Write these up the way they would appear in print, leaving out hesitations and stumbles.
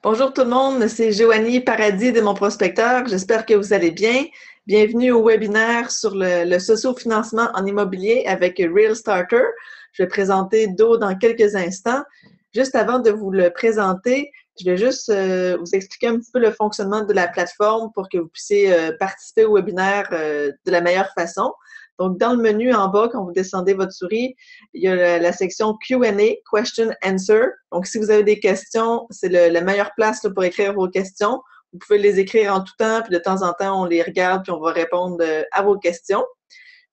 Bonjour tout le monde, c'est Joanie Paradis de Mon Prospecteur. J'espère que vous allez bien. Bienvenue au webinaire sur le socio-financement en immobilier avec Real Starter. Je vais présenter Do dans quelques instants. Juste avant de vous le présenter, je vais juste vous expliquer un petit peu le fonctionnement de la plateforme pour que vous puissiez participer au webinaire de la meilleure façon. Donc, dans le menu en bas, quand vous descendez votre souris, il y a la section Q&A, Question Answer. Donc, si vous avez des questions, c'est la meilleure place là, pour écrire vos questions. Vous pouvez les écrire en tout temps, puis de temps en temps, on les regarde, puis on va répondre à vos questions.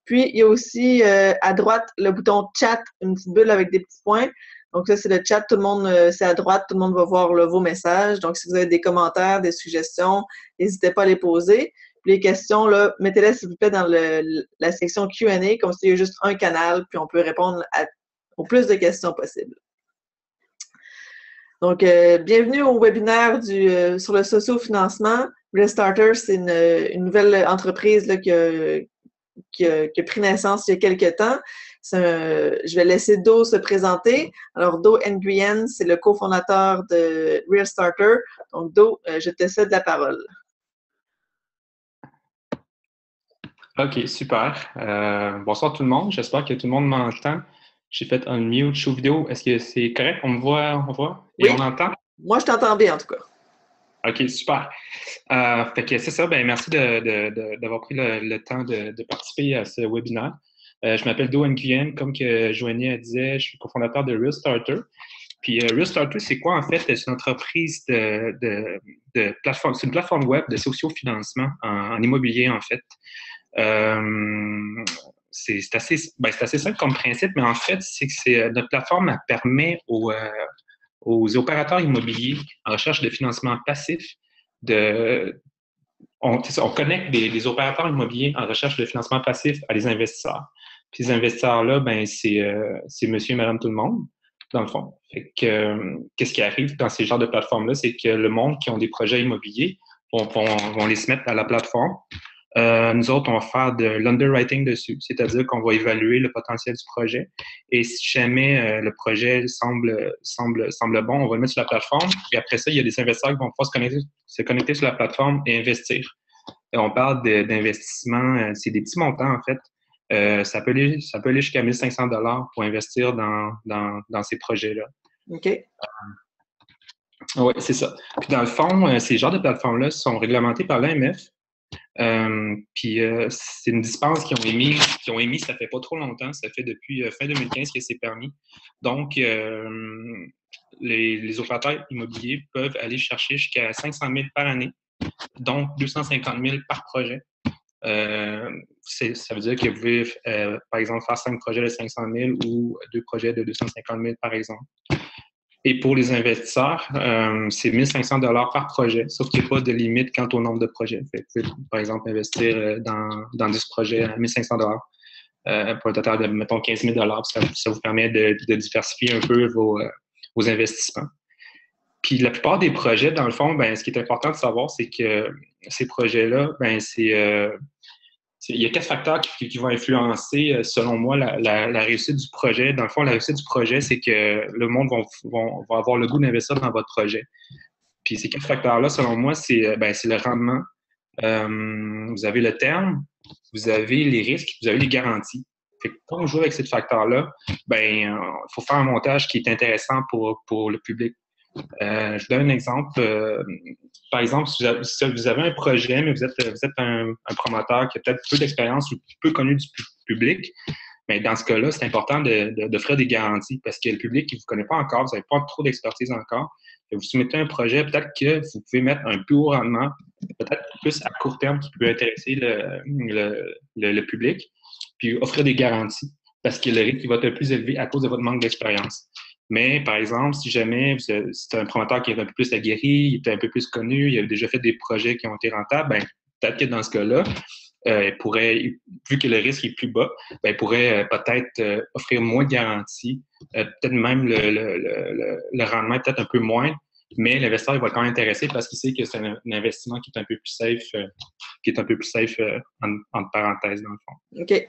Puis, il y a aussi à droite le bouton Chat, une petite bulle avec des petits points. Donc, ça, c'est le chat. Tout le monde, c'est à droite. Tout le monde va voir vos messages. Donc, si vous avez des commentaires, des suggestions, n'hésitez pas à les poser. Puis les questions, là, mettez-les, s'il vous plaît, dans la section Q&A, comme s'il y a juste un canal, puis on peut répondre au plus de questions possibles. Donc, bienvenue au webinaire sur le socio-financement. Real Starter, c'est une nouvelle entreprise là, qui a pris naissance il y a quelques temps. Je vais laisser Do se présenter. Alors, Do Nguyen, c'est le cofondateur de Real Starter. Donc, Do, je te cède la parole. OK, super. Bonsoir tout le monde. J'espère que tout le monde m'entend. J'ai fait un mute show vidéo. Est-ce que c'est correct? On me voit et Oui. On entend? Moi, je t'entends bien, en tout cas. OK, super. Fait que c'est ça. Ben, merci d'avoir pris le temps de participer à ce webinaire. Je m'appelle Do Nguyen. Comme que Joanie disait, je suis cofondateur de Real Starter. Puis Real Starter, c'est quoi en fait? C'est une entreprise de plateforme. C'est une plateforme web de socio-financement en immobilier, en fait. C'est assez simple comme principe, mais en fait, c'est que notre plateforme elle permet aux opérateurs immobiliers en recherche de financement passif on connecte des opérateurs immobiliers en recherche de financement passif à des investisseurs. Puis ces investisseurs-là, ben, c'est monsieur et madame tout le monde, dans le fond. Fait que, qu'est-ce qui arrive dans ces genres de plateformes-là? C'est que le monde qui ont des projets immobiliers vont les se mettre à la plateforme. Nous autres, on va faire de l'underwriting dessus, c'est-à-dire qu'on va évaluer le potentiel du projet. Et si jamais le projet semble bon, on va le mettre sur la plateforme. Et après ça, il y a des investisseurs qui vont pouvoir se connecter sur la plateforme et investir. Et on parle d'investissement, c'est des petits montants en fait. Ça peut aller jusqu'à 1500 $ pour investir dans ces projets-là. OK. Oui, c'est ça. Puis dans le fond, ces genres de plateformes-là sont réglementées par l'AMF. Puis c'est une dispense qu'ils ont émis, ça fait pas trop longtemps, ça fait depuis fin 2015 que c'est permis. Donc, les opérateurs immobiliers peuvent aller chercher jusqu'à 500 000 par année, donc 250 000 par projet. Ça veut dire que vous pouvez, par exemple, faire 5 projets de 500 000 ou 2 projets de 250 000, par exemple. Et pour les investisseurs, c'est 1500 $ par projet, sauf qu'il n'y a pas de limite quant au nombre de projets. Fait que vous pouvez, par exemple, investir dans 10 projets à 1500 $ pour un total de, mettons, 15 000 $. Ça vous permet de diversifier un peu vos investissements. Puis la plupart des projets, dans le fond, ben, ce qui est important de savoir, c'est que ces projets-là, ben, il y a 4 facteurs qui vont influencer, selon moi, la réussite du projet. Dans le fond, la réussite du projet, c'est que le monde va avoir le goût d'investir dans votre projet. Puis ces 4 facteurs-là, selon moi, c'est le rendement. Vous avez le terme, vous avez les risques, vous avez les garanties. Fait que quand on joue avec ces facteurs-là, il faut faire un montage qui est intéressant pour le public. Je vous donne un exemple. Par exemple, si vous avez un projet, mais vous êtes un promoteur qui a peut-être peu d'expérience ou peu connu du public, mais dans ce cas-là, c'est important d'offrir des garanties parce que le public qui ne vous connaît pas encore, vous n'avez pas trop d'expertise encore. Vous soumettez un projet, peut-être que vous pouvez mettre un plus haut rendement, peut-être plus à court terme qui peut intéresser le public, puis offrir des garanties parce que le rythme va être un peu plus élevé à cause de votre manque d'expérience. Mais, par exemple, si jamais c'est un promoteur qui est un peu plus aguerri, il est un peu plus connu, il a déjà fait des projets qui ont été rentables, peut-être que dans ce cas-là, il pourrait, vu que le risque est plus bas, il pourrait peut-être offrir moins de garanties, peut-être même le rendement est peut-être un peu moins, mais l'investisseur il va quand même intéresser parce qu'il sait que c'est un investissement qui est un peu plus safe, entre parenthèses, dans le fond. OK.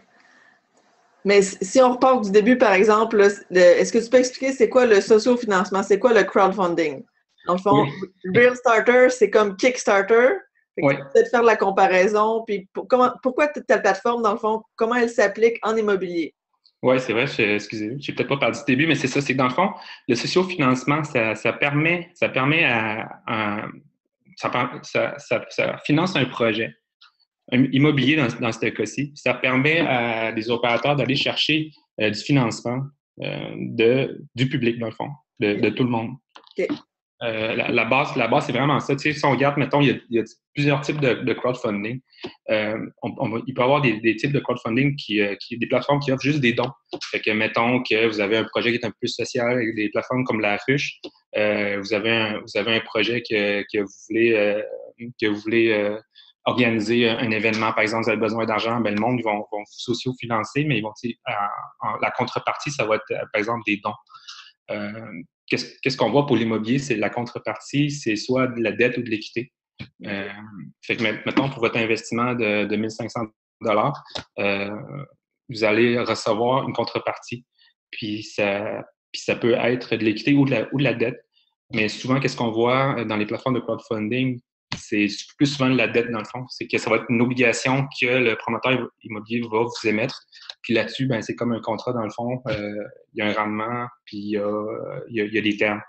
Mais si on repart du début, par exemple, est-ce que tu peux expliquer c'est quoi le socio-financement? C'est quoi le crowdfunding? Dans le fond, Oui. Real Starter, c'est comme Kickstarter. Fait que Oui. tu peux peut-être faire la comparaison. Puis pourquoi ta plateforme, dans le fond, comment elle s'applique en immobilier? Oui, c'est vrai, excusez, j'ai peut-être pas parlé du début, mais c'est ça, c'est que dans le fond, le sociofinancement, ça permet ça finance un projet immobilier dans ce cas-ci. Ça permet à des opérateurs d'aller chercher du financement du public, dans le fond, de tout le monde. OK. La base, c'est vraiment ça. Tu sais, si on regarde, mettons, il y a plusieurs types de crowdfunding. Il peut y avoir des types de crowdfunding des plateformes qui offrent juste des dons. Fait que, mettons que vous avez un projet qui est un peu plus social avec des plateformes comme La Ruche. Vous avez un projet que vous voulez organiser un événement. Par exemple, vous avez besoin d'argent, ben, le monde, ils vont socio-financer, mais ils vont, la contrepartie, ça va être, par exemple, des dons. Qu'est-ce qu'on voit pour l'immobilier? C'est la contrepartie, c'est soit de la dette ou de l'équité. Fait que, mettons, pour votre investissement de 1 500 vous allez recevoir une contrepartie. Puis ça peut être de l'équité ou de la dette. Mais souvent, qu'est-ce qu'on voit dans les plateformes de crowdfunding? C'est plus souvent de la dette, dans le fond. C'est que ça va être une obligation que le promoteur immobilier va vous émettre. Puis là-dessus, ben, c'est comme un contrat, dans le fond. Il y a un rendement, puis il y a des termes.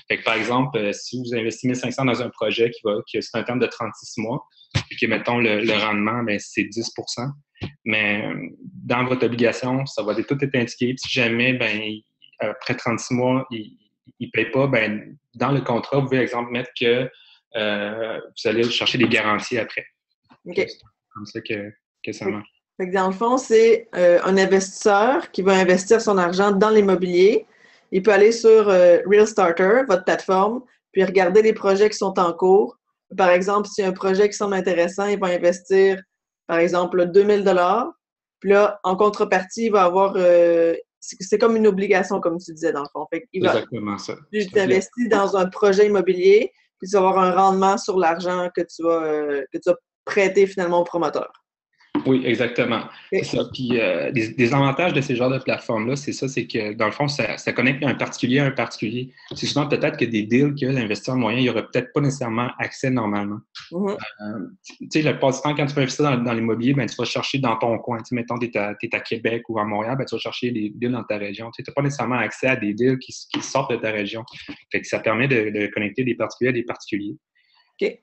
Fait que, par exemple, si vous investissez 1 500 dans un projet c'est un terme de 36 mois, puis que, mettons, le rendement, ben, c'est 10 %. Mais dans votre obligation, ça va tout être indiqué. Si jamais, ben, après 36 mois, il ne paye pas, ben, dans le contrat, vous pouvez, par exemple, mettre que vous allez chercher des garanties après. OK. C'est comme ça que ça marche. Fait que dans le fond, c'est un investisseur qui va investir son argent dans l'immobilier. Il peut aller sur Real Starter, votre plateforme, puis regarder les projets qui sont en cours. Par exemple, s'il y a un projet qui semble intéressant, il va investir, par exemple, 2000 $. Puis là, en contrepartie, il va avoir... c'est comme une obligation, comme tu disais, dans le fond. Fait qu'il Exactement ça. Tu t'investis dans un projet immobilier, puis tu vas avoir un rendement sur l'argent que tu vas prêter finalement au promoteur. Oui, exactement. Okay. C'est ça. Puis des avantages de ces genres de plateformes-là, c'est ça, c'est que dans le fond, ça connecte un particulier à un particulier. C'est souvent peut-être que des deals que l'investisseur moyen, il n'y aurait peut-être pas nécessairement accès normalement. Mm-hmm. Tu sais, la plupart du temps, quand tu peux investir dans l'immobilier, ben, tu vas chercher dans ton coin. Tu sais, mettons, tu es à Québec ou à Montréal, ben, tu vas chercher des deals dans ta région. Tu n'as pas nécessairement accès à des deals qui sortent de ta région. Fait que ça permet de connecter des particuliers à des particuliers. OK.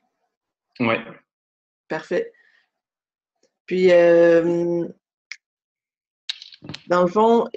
Oui. Parfait. Puis, dans le fond,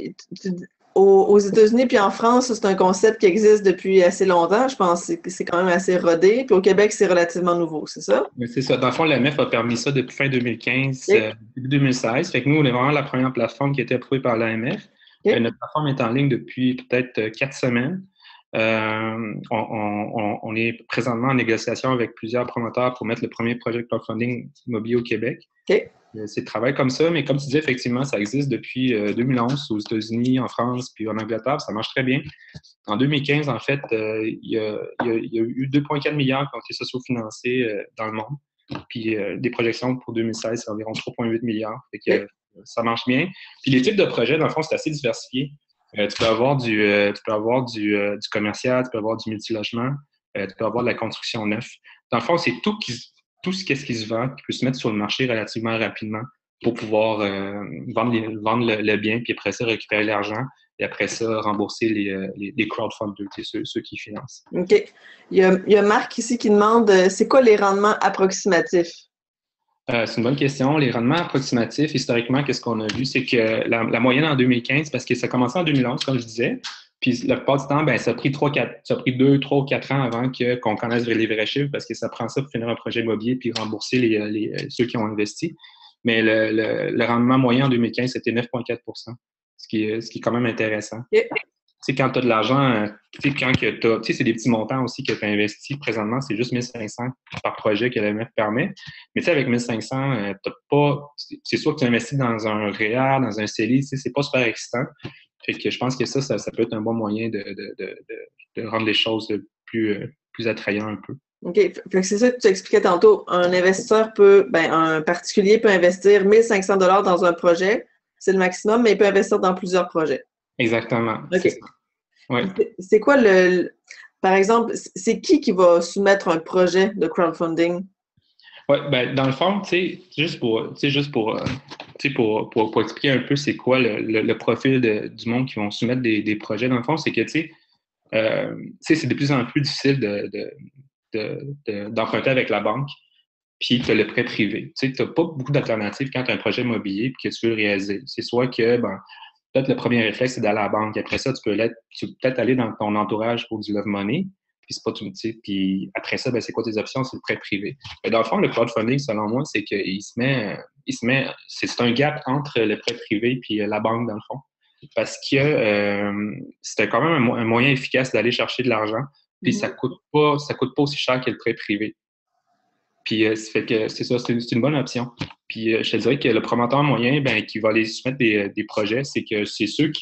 aux États-Unis puis en France, c'est un concept qui existe depuis assez longtemps. Je pense que c'est quand même assez rodé. Puis au Québec, c'est relativement nouveau, c'est ça? Oui, c'est ça. Dans le fond, l'AMF a permis ça depuis fin 2015, Okay. début 2016. Fait que nous, on est vraiment la première plateforme qui a été approuvée par l'AMF. Okay. Notre plateforme est en ligne depuis peut-être 4 semaines. On est présentement en négociation avec plusieurs promoteurs pour mettre le premier projet de crowdfunding immobilier au Québec. Okay. C'est le travail comme ça, mais comme tu disais, effectivement, ça existe depuis 2011 aux États-Unis, en France, puis en Angleterre, ça marche très bien. En 2015, en fait, il y a eu 2,4 milliards qui ont été socio-financés dans le monde. Puis des projections pour 2016, c'est environ 3,8 milliards. Fait que ça marche bien. Puis les types de projets, dans le fond, c'est assez diversifié. Tu peux avoir du commercial, tu peux avoir du multilogement, tu peux avoir de la construction neuve. Dans le fond, c'est tout ce qui se vend, qui peut se mettre sur le marché relativement rapidement pour pouvoir vendre le bien, puis après ça, récupérer l'argent, et après ça, rembourser les crowdfunders, ceux qui financent. OK. Il y a Marc ici qui demande c'est quoi les rendements approximatifs? C'est une bonne question. Les rendements approximatifs, historiquement, qu'est-ce qu'on a vu? C'est que la moyenne en 2015, parce que ça a commencé en 2011, comme je disais, puis la plupart du temps, ben, ça a pris 2, 3 ou 4 ans avant qu'on connaisse les vrais chiffres, parce que ça prend ça pour finir un projet immobilier puis rembourser ceux qui ont investi. Mais le rendement moyen en 2015, c'était 9,4 %, ce qui est quand même intéressant. Okay. Tu sais, quand tu as de l'argent, tu sais, c'est des petits montants aussi que tu as investis. Présentement, c'est juste 1 500 par projet que l'AMF permet. Mais tu sais, avec 1 500, t'as pas... C'est soit que tu investis dans un REER, dans un CELI, tu sais, c'est pas super excitant. Fait que je pense que ça peut être un bon moyen de rendre les choses plus attrayantes un peu. OK. Fait que c'est ça que tu expliquais tantôt. Un un particulier peut investir 1 500 $ dans un projet. C'est le maximum, mais il peut investir dans plusieurs projets. Exactement. OK. C'est ça. Ouais. C'est quoi Par exemple, c'est qui va soumettre un projet de crowdfunding? Oui, ben, dans le fond, pour expliquer un peu c'est quoi le profil du monde qui vont soumettre des projets, dans le fond, c'est que, c'est de plus en plus difficile d'emprunter avec la banque, puis tu as le prêt privé. Tu n'as pas beaucoup d'alternatives quand tu as un projet immobilier et que tu veux le réaliser. C'est soit que, ben, peut-être le premier réflexe, c'est d'aller à la banque. Après ça, tu peux peut-être aller dans ton entourage pour du love money. Puis c'est pas tout, tu sais. Puis après ça, ben, c'est quoi tes options? C'est le prêt privé. Mais dans le fond, le crowdfunding, selon moi, c'est qu'il c'est un gap entre le prêt privé puis la banque, dans le fond. Parce que c'était quand même un moyen efficace d'aller chercher de l'argent. Puis ça coûte pas aussi cher que le prêt privé. Puis ça fait que c'est ça, c'est une bonne option. Puis je te dirais que le promoteur moyen, ben, qui va aller soumettre des projets, c'est que c'est ceux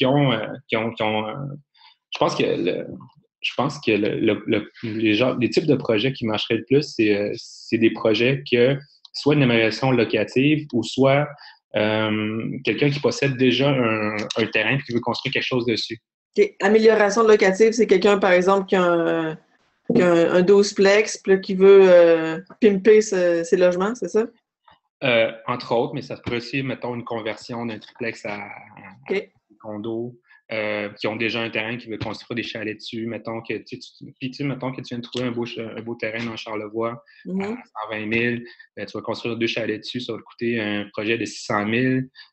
je pense que les types de projets qui marcheraient le plus, c'est des projets que soit une amélioration locative ou soit quelqu'un qui possède déjà un terrain et qui veut construire quelque chose dessus. Okay. Amélioration locative, c'est quelqu'un, par exemple, qui a un 12-plex, puis qui veut pimper ses logements, c'est ça? Entre autres, mais ça pourrait aussi, mettons, une conversion d'un triplex à un condo, qui ont déjà un terrain qui veut construire des chalets dessus. Mettons que tu viens de trouver un beau terrain dans Charlevoix à 120 000. Tu vas construire 2 chalets dessus, ça va te coûter un projet de 600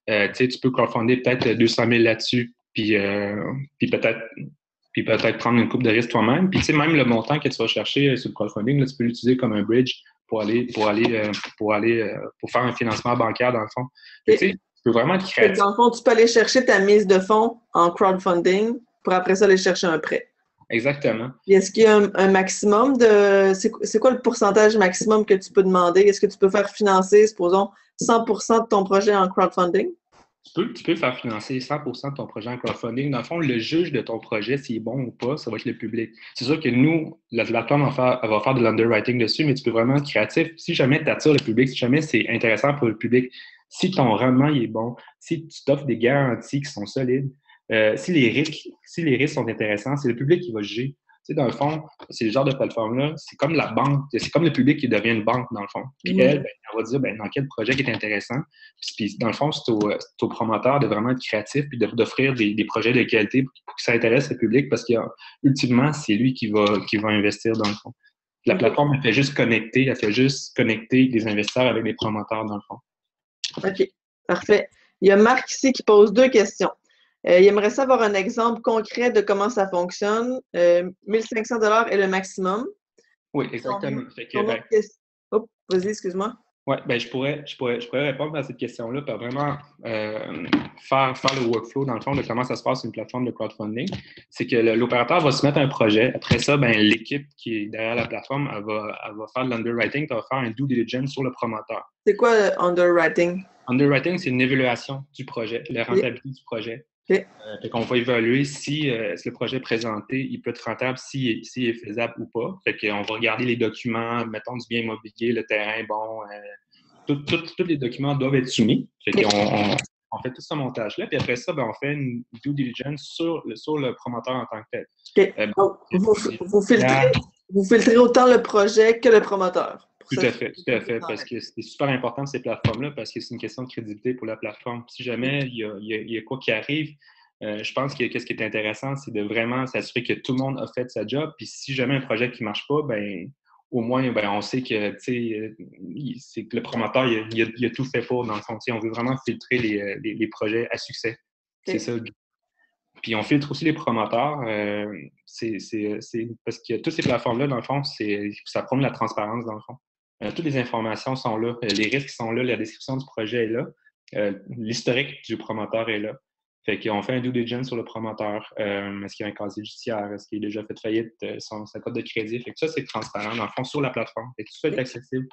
000. Tu peux crowdfunder peut-être 200 000 là-dessus, puis peut-être prendre une coupe de risque toi-même. Puis, même le montant que tu vas chercher sur le crowdfunding, là, tu peux l'utiliser comme un bridge pour faire un financement bancaire, dans le fond. Tu peux vraiment être créatif. Dans le fond, tu peux aller chercher ta mise de fonds en crowdfunding pour après ça aller chercher un prêt. Exactement. Et est-ce qu'il y a un maximum de... C'est quoi le pourcentage maximum que tu peux demander? Est-ce que tu peux faire financer, supposons, 100% de ton projet en crowdfunding? Tu peux faire financer 100% de ton projet en crowdfunding. Dans le fond, le juge de ton projet, s'il est bon ou pas, ça va être le public. C'est sûr que nous, la plateforme elle va faire de l'underwriting dessus, mais tu peux vraiment être créatif. Si jamais tu attires le public, si jamais c'est intéressant pour le public, si ton rendement il est bon, si tu t'offres des garanties qui sont solides, si les risques sont intéressants, c'est le public qui va juger. Tu sais, dans le fond, c'est le genre de plateforme-là, c'est comme la banque, c'est comme le public qui devient une banque, dans le fond. Puis elle va dire dans quel projet qui est intéressant. Puis dans le fond, c'est au promoteur de vraiment être créatif puis d'offrir des projets de qualité pour que ça intéresse le public parce qu'ultimement, c'est lui qui va investir, dans le fond. La plateforme, elle fait juste connecter des investisseurs avec des promoteurs, dans le fond. OK, parfait. Il y a Marc ici qui pose 2 questions. Il aimerait savoir un exemple concret de comment ça fonctionne. 1 500 $ est le maximum. Oui, exactement. Vas-y, excuse-moi. Oui, ben je pourrais répondre à cette question-là par vraiment faire le workflow, dans le fond, de comment ça se passe sur une plateforme de crowdfunding. C'est que l'opérateur va se mettre un projet. Après ça, ben, l'équipe qui est derrière la plateforme, elle va faire de l'underwriting, elle va faire un due diligence sur le promoteur. C'est quoi underwriting? Underwriting, c'est une évaluation du projet, la rentabilité du projet. Fait qu'on va évaluer si le projet présenté, il peut être rentable, s'il est faisable ou pas. Fait qu'on va regarder les documents, mettons du bien immobilier, le terrain, bon, tous les documents doivent être soumis. Fait qu'on on fait tout ce montage-là. Puis après ça, ben, on fait une due diligence sur le promoteur en tant que tel. Vous filtrez autant le projet que le promoteur. Tout à fait, parce que c'est super important ces plateformes-là, parce que c'est une question de crédibilité pour la plateforme. Si jamais il y a quoi qui arrive, je pense que ce qui est intéressant, c'est de vraiment s'assurer que tout le monde a fait sa job. Puis si jamais un projet qui ne marche pas, ben au moins, ben, on sait que c'est que le promoteur il a tout fait pour, dans le fond. On veut vraiment filtrer les projets à succès. C'est ça. Puis on filtre aussi les promoteurs. C'est parce que toutes ces plateformes-là, dans le fond, ça prône la transparence, dans le fond. Toutes les informations sont là, les risques sont là, la description du projet est là, l'historique du promoteur est là. Fait qu'on fait un due diligence sur le promoteur. Est-ce qu'il y a un casier judiciaire? Est-ce qu'il a déjà fait faillite? Sa cote de crédit? Fait que ça, c'est transparent, dans le fond, sur la plateforme. Fait que tout ça est accessible.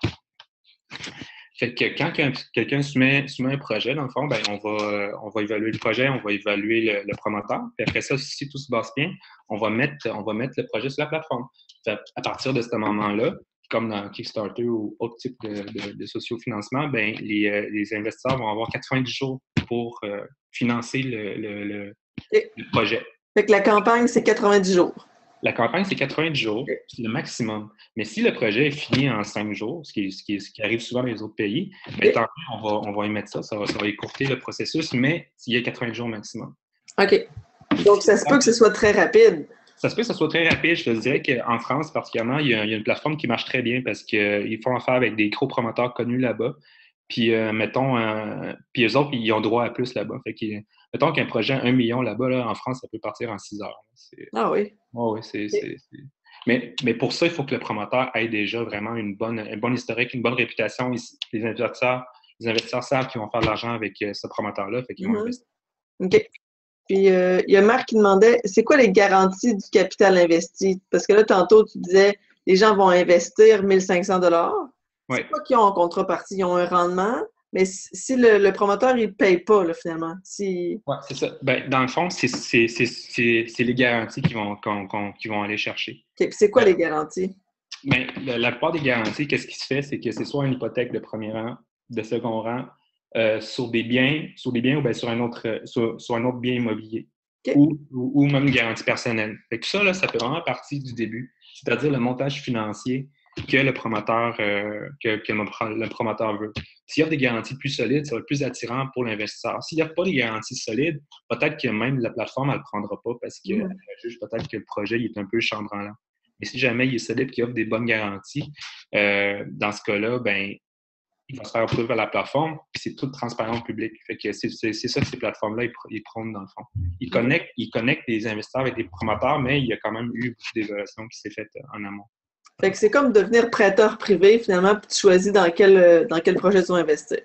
Fait que quand quelqu'un soumet un projet, dans le fond, ben, on va évaluer le projet, on va évaluer le promoteur. Puis après ça, si tout se passe bien, on va mettre le projet sur la plateforme. Fait à partir de ce moment-là, comme dans Kickstarter ou autre type de sociofinancement, ben, les investisseurs vont avoir 90 jours pour financer le projet. Fait que la campagne, c'est 90 jours. La campagne, c'est 90 jours, c'est le maximum. Mais si le projet est fini en 5 jours, ce qui arrive souvent dans les autres pays, mais tant mieux, on va émettre ça, ça va écourter le processus, mais il y a 90 jours maximum. OK. Donc, ça se peut que ce soit très rapide. Ça se peut que ce soit très rapide. Je te dirais qu'en France, particulièrement, il y a une plateforme qui marche très bien parce qu'ils font affaire avec des gros promoteurs connus là-bas. Puis, puis eux autres, ils ont droit à plus là-bas. Fait que, mettons qu'un projet à 1 million là-bas, là, en France, ça peut partir en 6 heures. Ah oui? Oui, mais pour ça, il faut que le promoteur ait déjà vraiment une bonne historique, une bonne réputation. Les investisseurs savent qu'ils vont faire de l'argent avec ce promoteur-là, fait qu'ils vont investir. OK. Puis, il y a Marc qui demandait, c'est quoi les garanties du capital investi? Parce que là, tantôt, tu disais, les gens vont investir 1 500 $. Ouais. C'est quoi qu'ils ont en contrepartie? Ils ont un rendement, mais si le promoteur, il ne paye pas, là, finalement. Oui, c'est ça. Ben, dans le fond, c'est les garanties qu'ils vont aller chercher. Okay. Puis c'est quoi les garanties? Ben, la plupart des garanties, qu'est-ce qui se fait? C'est que c'est soit une hypothèque de premier rang, de second rang, sur des biens ou bien sur un autre bien immobilier. Okay. Ou même une garantie personnelle. Fait que ça, là, ça fait vraiment partie du début, c'est-à-dire le montage financier que le promoteur veut. S'il y a des garanties plus solides, ça va être plus attirant pour l'investisseur. S'il n'y a pas de garanties solides, peut-être que même la plateforme, elle ne le prendra pas parce qu'elle juge peut-être que le projet il est un peu chambranlant. Mais si jamais il est solide et qu'il offre des bonnes garanties, dans ce cas-là, ben, il va se faire approuver par la plateforme, puis c'est tout transparent au public. Fait que c'est ça que ces plateformes-là, ils prônent dans le fond. Ils connectent les investisseurs avec des promoteurs, mais il y a quand même eu beaucoup d'évaluations qui s'est faite en amont. Fait que c'est comme devenir prêteur privé, finalement, puis tu choisis dans quel projet tu vas investir.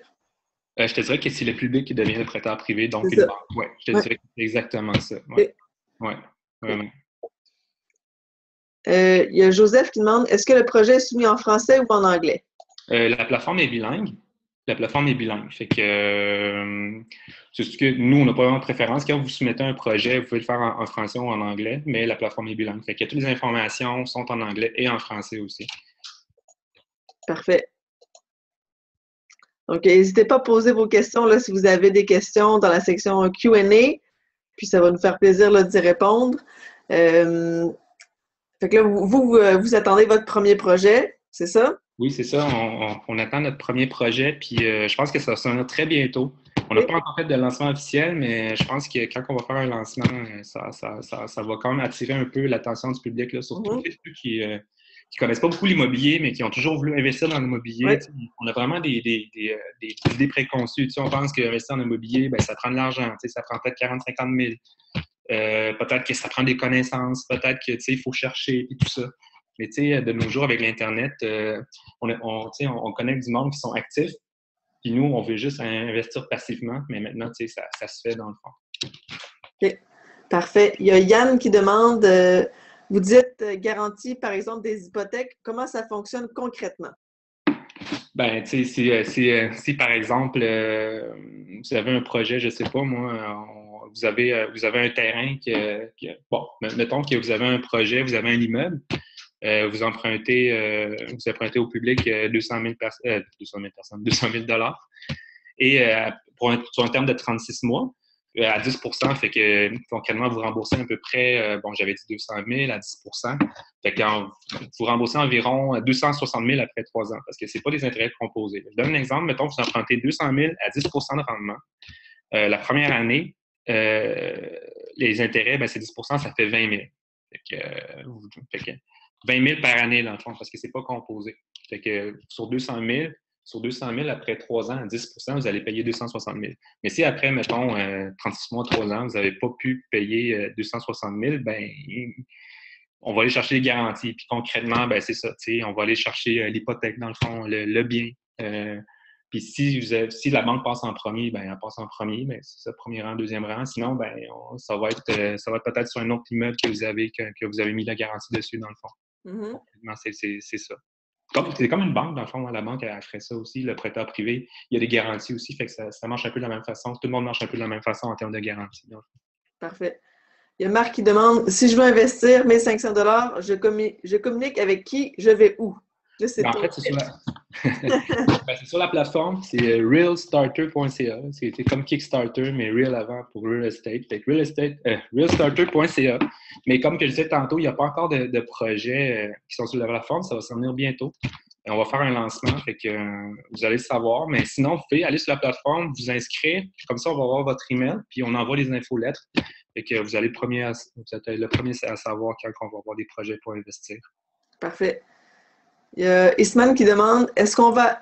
Je te dirais que c'est le public qui devient le prêteur privé, donc une banque. Oui, je te dirais que c'est exactement ça. Oui, vraiment. Il y a Joseph qui demande, est-ce que le projet est soumis en français ou en anglais? La plateforme est bilingue. Fait que c'est ce que nous, on n'a pas vraiment de préférence. Quand vous soumettez un projet, vous pouvez le faire en français ou en anglais, mais la plateforme est bilingue. Fait que toutes les informations sont en anglais et en français aussi. Parfait. Donc, n'hésitez pas à poser vos questions là, si vous avez des questions dans la section Q&A, puis ça va nous faire plaisir là, d'y répondre. Fait que là, vous attendez votre premier projet, c'est ça? Oui, c'est ça. On attend notre premier projet, puis je pense que ça sera très bientôt. On n'a pas encore fait de lancement officiel, mais je pense que quand on va faire un lancement, ça va quand même attirer un peu l'attention du public, là, surtout ceux qui connaissent pas beaucoup l'immobilier, mais qui ont toujours voulu investir dans l'immobilier. On a vraiment des idées préconçues. On pense qu'investir en immobilier, ben, ça prend de l'argent. Ça prend peut-être 40-50 000. Peut-être que ça prend des connaissances. Peut-être qu'il faut chercher et tout ça. Mais de nos jours, avec l'Internet, on connecte du monde qui sont actifs. Puis nous, on veut juste investir passivement. Mais maintenant, ça se fait dans le fond. OK. Parfait. Il y a Yann qui demande, vous dites garantie, par exemple, des hypothèques. Comment ça fonctionne concrètement? Ben, si par exemple, vous avez un projet, je ne sais pas, moi, vous avez un terrain bon, mettons que vous avez un projet, vous avez un immeuble. Vous empruntez au public 200 000 $. Et sur un terme de 36 mois, à 10 fait que concrètement, vous remboursez à peu près, j'avais dit 200 000 à 10 fait que vous remboursez environ 260 000 après 3 ans, parce que ce n'est pas des intérêts composés. Je donne un exemple, mettons que vous empruntez 200 000 à 10 de rendement. La première année, les intérêts, c'est 10 ça fait 20 000. Fait que 20 000 par année, dans le fond, parce que c'est pas composé. Fait que sur 200 000, après 3 ans, à 10 vous allez payer 260 000. Mais si après, mettons, 36 mois, 3 ans, vous n'avez pas pu payer 260 000, ben, on va aller chercher les garanties. Puis concrètement, ben, c'est ça, on va aller chercher l'hypothèque, dans le fond, le bien. Puis si la banque passe en premier, ben, elle passe en premier, ben, c'est ça, premier rang, deuxième rang. Sinon, ben, ça va être peut-être sur un autre immeuble que vous avez mis la garantie dessus, dans le fond. C'est ça. C'est comme une banque, dans le fond. La banque, elle ferait ça aussi. Le prêteur privé, il y a des garanties aussi. Fait que ça marche un peu de la même façon. Tout le monde marche un peu de la même façon en termes de garantie. Parfait. Il y a Marc qui demande, si je veux investir 1 500 $, je communique avec qui, je vais où? Là, c'est En ton fait, c'est sur pitch. la... Ben, c'est sur la plateforme, c'est realstarter.ca. C'est comme Kickstarter, mais real avant pour real estate. Fait que realstarter.ca. Mais comme que je disais tantôt, il n'y a pas encore de projets qui sont sur la plateforme. Ça va s'en venir bientôt. Et on va faire un lancement, fait que vous allez le savoir. Mais sinon, vous pouvez aller sur la plateforme, vous inscrire. Comme ça, on va avoir votre email, puis on envoie les infolettres. Fait que vous allez vous êtes le premier à savoir quand on va avoir des projets pour investir. Parfait. Il y a Isman qui demande est-ce qu'on va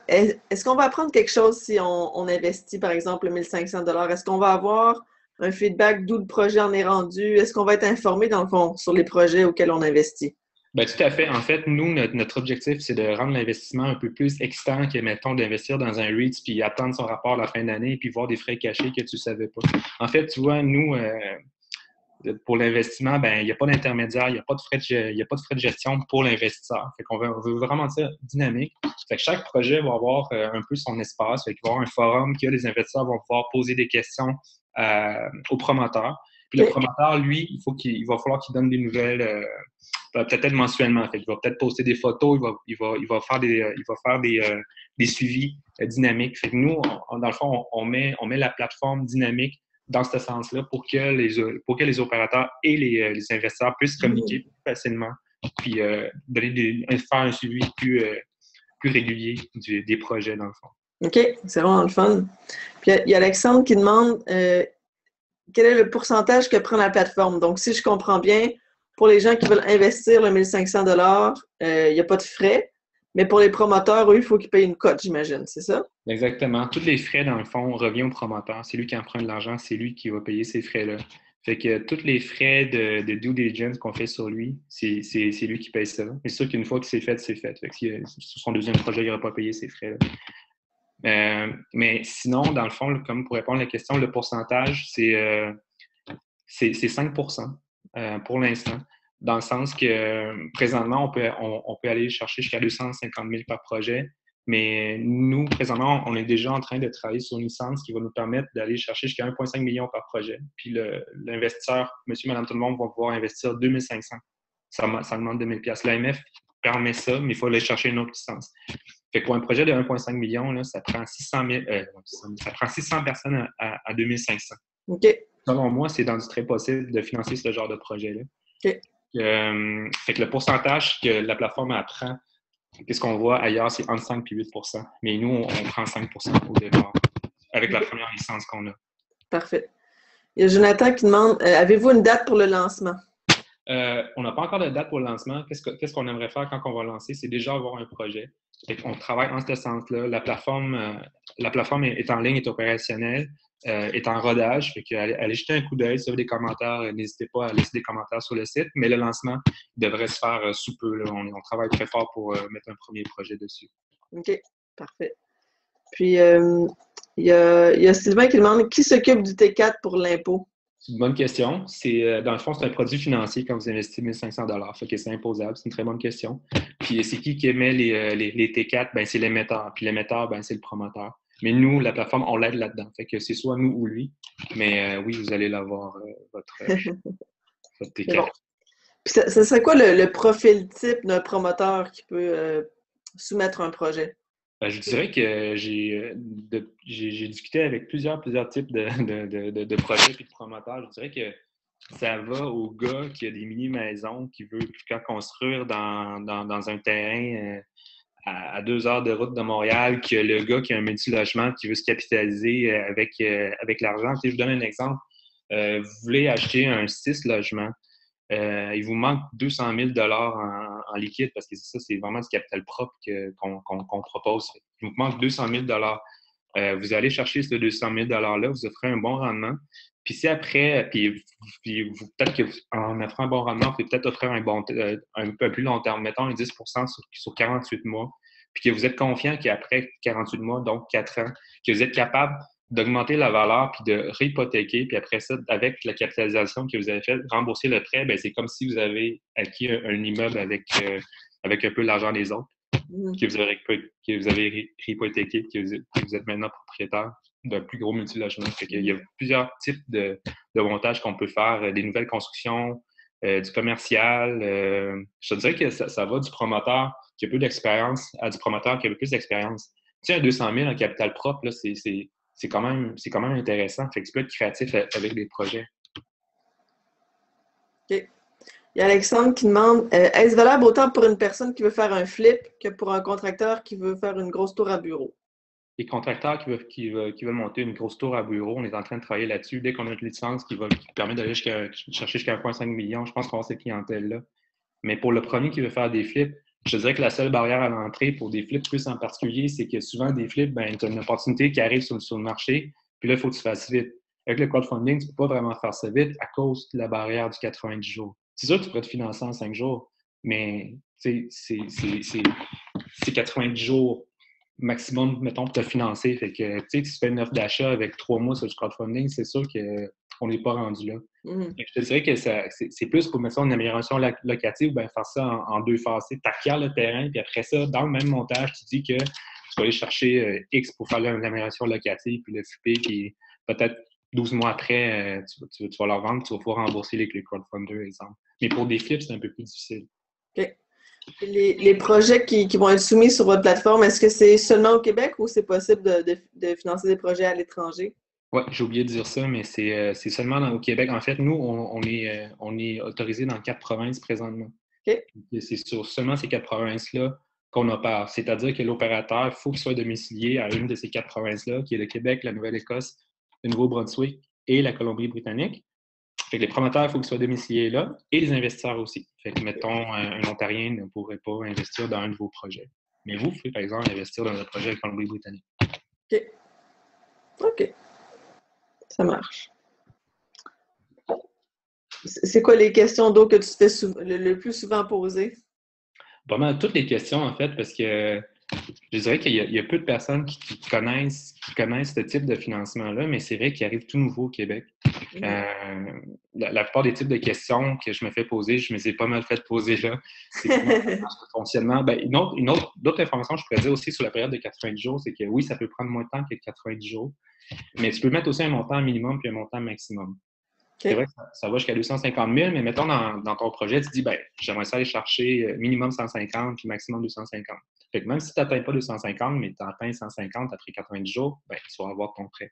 apprendre quelque chose si on investit, par exemple, 1 500 $? Est-ce qu'on va avoir un feedback d'où le projet en est rendu? Est-ce qu'on va être informé, dans le fond, sur les projets auxquels on investit? Ben, tout à fait. En fait, nous, notre objectif, c'est de rendre l'investissement un peu plus excitant que, mettons, d'investir dans un REIT puis attendre son rapport à la fin d'année puis voir des frais cachés que tu ne savais pas. En fait, tu vois, nous, pour l'investissement, ben, il n'y a pas d'intermédiaire, il n'y a pas de frais de gestion pour l'investisseur. Fait qu'on on veut vraiment ça dynamique. Fait que chaque projet va avoir un peu son espace. Fait qu'il va y avoir un forum que les investisseurs vont pouvoir poser des questions aux promoteurs. Puis le OK. promoteur, lui, il va falloir qu'il donne des nouvelles peut-être mensuellement. Fait qu'il va peut-être poster des photos, il va faire des suivis dynamiques. Fait que nous, dans le fond, on met la plateforme dynamique dans ce sens-là pour que les opérateurs et les investisseurs puissent communiquer plus facilement puis faire un suivi plus régulier des projets, dans le fond. OK, c'est vraiment le fun. Puis il y a Alexandre qui demande quel est le pourcentage que prend la plateforme. Donc, si je comprends bien, pour les gens qui veulent investir le 1 500 $, il n'y a pas de frais. Mais pour les promoteurs, eux, il faut qu'ils payent une cote, j'imagine, c'est ça? Exactement. Tous les frais, dans le fond, reviennent au promoteur. C'est lui qui emprunte l'argent, c'est lui qui va payer ces frais-là. Fait que tous les frais de due diligence qu'on fait sur lui, c'est lui qui paye ça. Mais c'est sûr qu'une fois que c'est fait, c'est fait. Fait que si sur son deuxième projet, il n'aura pas payé ces frais-là. Mais sinon, dans le fond, comme pour répondre à la question, le pourcentage, c'est 5 pour l'instant. Dans le sens que présentement, on peut aller chercher jusqu'à 250 000 par projet. Mais nous, présentement, on est déjà en train de travailler sur une licence qui va nous permettre d'aller chercher jusqu'à 1,5 million par projet. Puis l'investisseur, monsieur, madame, tout le monde, va pouvoir investir 2 500. Ça demande 2 000 $. L'AMF permet ça, mais il faut aller chercher une autre licence. Fait que pour un projet de 1,5 million, là, ça prend 600 personnes à 2 500. OK. Selon moi, c'est dans du très possible de financer ce genre de projet-là. OK. Fait que le pourcentage que la plateforme apprend, qu'est-ce qu'on voit ailleurs, c'est entre 5 et 8 Mais nous, on prend 5 au départ avec la première licence qu'on a. Parfait. Il y a Jonathan qui demande avez-vous une date pour le lancement? On n'a pas encore de date pour le lancement. Qu'est-ce qu'on aimerait faire quand on va lancer? C'est déjà avoir un projet. On travaille en ce sens-là. La plateforme est en ligne, est opérationnelle, est en rodage. Fait que allez jeter un coup d'œil. Si vous avez des commentaires, n'hésitez pas à laisser des commentaires sur le site. Mais le lancement devrait se faire sous peu. Là. On travaille très fort pour mettre un premier projet dessus. OK, parfait. Puis, il y a Sylvain qui demande qui s'occupe du T4 pour l'impôt? C'est une bonne question. Dans le fond, c'est un produit financier quand vous investissez 1 500 $. Fait que c'est imposable. C'est une très bonne question. Puis c'est qui émet les T4? Ben, c'est l'émetteur. Puis l'émetteur, ben, c'est le promoteur. Mais nous, la plateforme, on l'aide là-dedans. Fait que c'est soit nous ou lui. Mais oui, vous allez l'avoir, votre T4. Bon. Puis ça serait quoi le profil type d'un promoteur qui peut soumettre un projet? Ben, je dirais que j'ai discuté avec plusieurs types de projets et de promoteurs. Je dirais que ça va au gars qui a des mini-maisons, qui veut construire dans un terrain à 2 heures de route de Montréal, que le gars qui a un multi-logement, qui veut se capitaliser avec l'argent. Tu sais, je vous donne un exemple. Vous voulez acheter un 6 logements. Il vous manque 200 000 en liquide parce que c'est vraiment du capital propre qu'on propose. Il vous manque 200 000 vous allez chercher ce 200 000 $-là, vous offrez un bon rendement. Puis si après, peut-être qu'en offrant un bon rendement, vous pouvez peut-être offrir un peu plus long terme, mettons un 10 sur 48 mois, puis que vous êtes confiant qu'après 48 mois, donc 4 ans, que vous êtes capable d'augmenter la valeur puis de réhypothéquer, puis après ça, avec la capitalisation que vous avez faite, rembourser le prêt, ben c'est comme si vous avez acquis un immeuble avec un peu l'argent des autres que vous avez réhypothéqué, que vous êtes maintenant propriétaire d'un plus gros multilogement. Il y a plusieurs types de montages qu'on peut faire, des nouvelles constructions, du commercial. Je te dirais que ça va du promoteur qui a peu d'expérience à du promoteur qui a plus d'expérience. Tu sais, un 200 000 en capital propre, là, c'est quand même intéressant. Fait que tu peux être créatif avec des projets. OK. Il y a Alexandre qui demande est-ce valable autant pour une personne qui veut faire un flip que pour un contracteur qui veut faire une grosse tour à bureau? Les contracteurs qui veulent monter une grosse tour à bureau, on est en train de travailler là-dessus. Dès qu'on a une licence qui permet d'aller chercher jusqu'à 1,5 million, je pense qu'on va avoir cette clientèle-là. Mais pour le premier qui veut faire des flips, je dirais que la seule barrière à l'entrée pour des flips plus en particulier, c'est que souvent des flips, ben, tu as une opportunité qui arrive sur le marché, puis là, il faut que tu fasses vite. Avec le crowdfunding, tu ne peux pas vraiment faire ça vite à cause de la barrière du 90 jours. C'est sûr que tu pourrais te financer en 5 jours, mais c'est 90 jours maximum, mettons, pour te financer. Fait que, tu fais une offre d'achat avec 3 mois sur du crowdfunding, c'est sûr qu'on n'est pas rendu là. Je te dirais que c'est plus pour mettre ça en amélioration locative, ben faire ça en 2 phases. Tu acquiers le terrain, puis après ça, dans le même montage, tu dis que tu vas aller chercher X pour faire l'amélioration locative, puis le flipper, puis peut-être 12 mois après, tu vas leur vendre, tu vas pouvoir rembourser les crowdfunders, exemple. Mais pour des flips, c'est un peu plus difficile. OK. Les projets qui vont être soumis sur votre plateforme, est-ce que c'est seulement au Québec ou c'est possible de financer des projets à l'étranger? Oui, j'ai oublié de dire ça, mais c'est seulement au Québec. En fait, nous, on est autorisé dans 4 provinces présentement. OK. C'est sur seulement ces 4 provinces-là qu'on opère. C'est-à-dire que l'opérateur, il faut qu'il soit domicilié à une de ces 4 provinces-là, qui est le Québec, la Nouvelle-Écosse, le Nouveau-Brunswick et la Colombie-Britannique. Fait que les promoteurs, il faut qu'ils soient domiciliés là, et les investisseurs aussi. Fait que, mettons, un Ontarien ne pourrait pas investir dans un de vos projets. Mais vous pouvez, par exemple, investir dans un projet avec Colombie-Britannique. OK. OK. Ça marche. C'est quoi les questions d'eau que tu te fais le plus souvent poser? Pas mal toutes les questions, en fait, parce que je dirais qu'il y a peu de personnes qui connaissent ce type de financement-là, mais c'est vrai qu'il arrive tout nouveau au Québec. La plupart des types de questions que je me fais poser, je me les ai pas mal fait poser là. C'est comment ça marche le fonctionnement. Ben, d'autres informations que je pourrais dire aussi sur la période de 90 jours, c'est que oui, ça peut prendre moins de temps que 90 jours, mais tu peux mettre aussi un montant minimum puis un montant maximum. C'est vrai que ça va jusqu'à 250 000, mais mettons dans ton projet, tu dis, ben, j'aimerais ça aller chercher minimum 150 puis maximum 250. Fait que même si tu n'atteins pas 250, mais tu atteins 150 après 90 jours, ben, tu vas avoir ton prêt.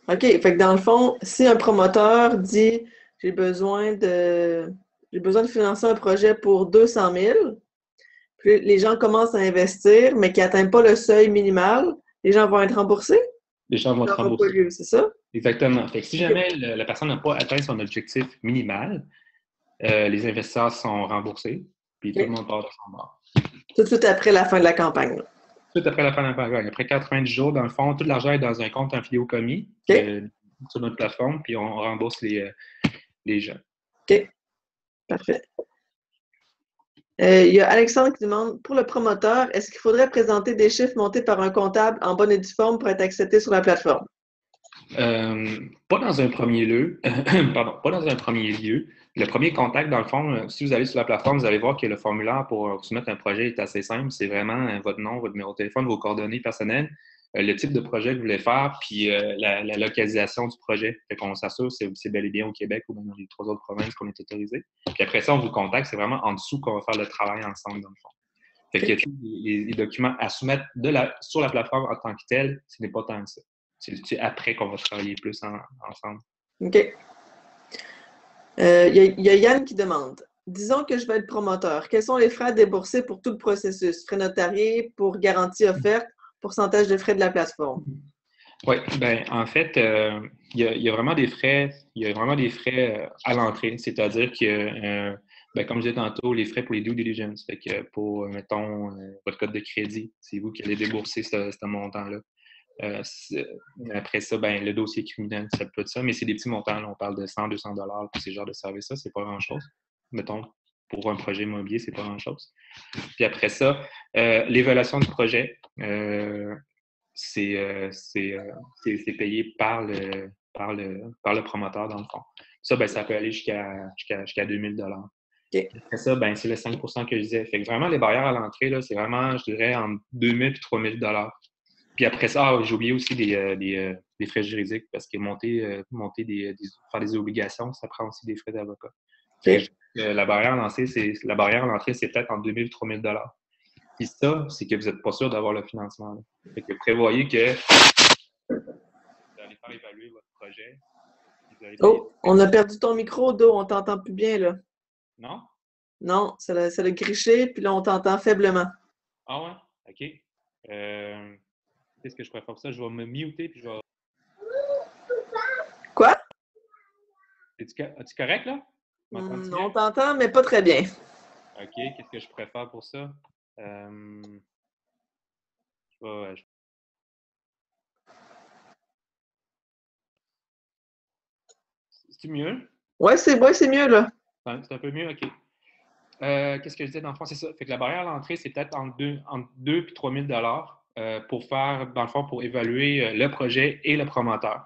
OK. Fait que dans le fond, si un promoteur dit j'ai besoin de financer un projet pour 200 000, puis les gens commencent à investir, mais qui n'atteignent pas le seuil minimal, les gens vont être remboursés? Les gens vont Ça te n'aura pas rembourser. lieu, c'est ça? Exactement. Fait que si jamais la personne n'a pas atteint son objectif minimal, les investisseurs sont remboursés, puis tout le monde part de son bord. Tout de suite après la fin de la campagne. Là. Tout après la fin de la campagne. Après 90 jours, dans le fond, tout l'argent est dans un compte affilié au commis sur notre plateforme, puis on rembourse les gens. OK. Parfait. Il y a Alexandre qui demande, pour le promoteur, est-ce qu'il faudrait présenter des chiffres montés par un comptable en bonne et due forme pour être accepté sur la plateforme? Pas dans un premier lieu. Pardon, pas dans un premier lieu. Le premier contact, dans le fond, si vous allez sur la plateforme, vous allez voir que le formulaire pour soumettre un projet est assez simple. C'est vraiment votre nom, votre numéro de téléphone, vos coordonnées personnelles, le type de projet que vous voulez faire, puis la localisation du projet. Fait qu'on s'assure que c'est bel et bien au Québec ou dans les 3 autres provinces qu'on est autorisé. Puis après ça, on vous contacte. C'est vraiment en dessous qu'on va faire le travail ensemble, dans le fond. Fait que les documents à soumettre sur la plateforme en tant que tel, ce n'est pas tant que ça. C'est après qu'on va travailler plus ensemble. OK. Il y a Yann qui demande, disons que je vais être promoteur. Quels sont les frais à débourser pour tout le processus? Frais notariés, pour garantie offerte, pourcentage de frais de la plateforme? Oui, ben en fait, il y a vraiment des frais, à l'entrée. C'est-à-dire que, comme je disais tantôt, les frais pour les due diligence. Fait que pour, mettons, votre code de crédit, c'est vous qui allez débourser ce montant-là. Après ça, ben, le dossier criminel, ça peut être ça, mais c'est des petits montants. Là, on parle de 100, 200 $ pour ces genres de services-là, c'est pas grand-chose. Mettons, pour un projet immobilier, c'est pas grand-chose. Puis après ça, l'évaluation du projet, c'est payé par le promoteur, dans le fond. Ça, ben, ça peut aller jusqu'à 2000 $. Okay. Après ça, ben, c'est le 5 % que je disais. Fait que vraiment, les barrières à l'entrée, là, c'est vraiment, je dirais, entre 2000 et 3000 $. Puis après ça, j'ai oublié aussi des frais juridiques parce que faire des obligations, ça prend aussi des frais d'avocat. Okay. La barrière à l'entrée, c'est peut-être entre 2 000 et 3 000 $. Puis ça, c'est que vous n'êtes pas sûr d'avoir le financement. Là. Fait que prévoyez que vous allez faire évaluer votre projet. Vous allez payer. Oh, on a perdu ton micro, Do, on t'entend plus bien, là. Non? Non, ça l'a griché, puis là, on t'entend faiblement. Ah ouais? OK. Qu'est-ce que je pourrais faire pour ça? Je vais me muter puis je vais. Quoi? Es-tu correct là? On t'entend, mais pas très bien. OK. Qu'est-ce que je pourrais faire pour ça? C'est mieux? Ouais, c'est mieux, là. C'est un peu mieux, OK. Qu'est-ce que je disais dans le fond? C'est ça. Fait que la barrière à l'entrée, c'est peut-être entre 2 et 3 000 pour faire, dans le fond, pour évaluer le projet et le promoteur.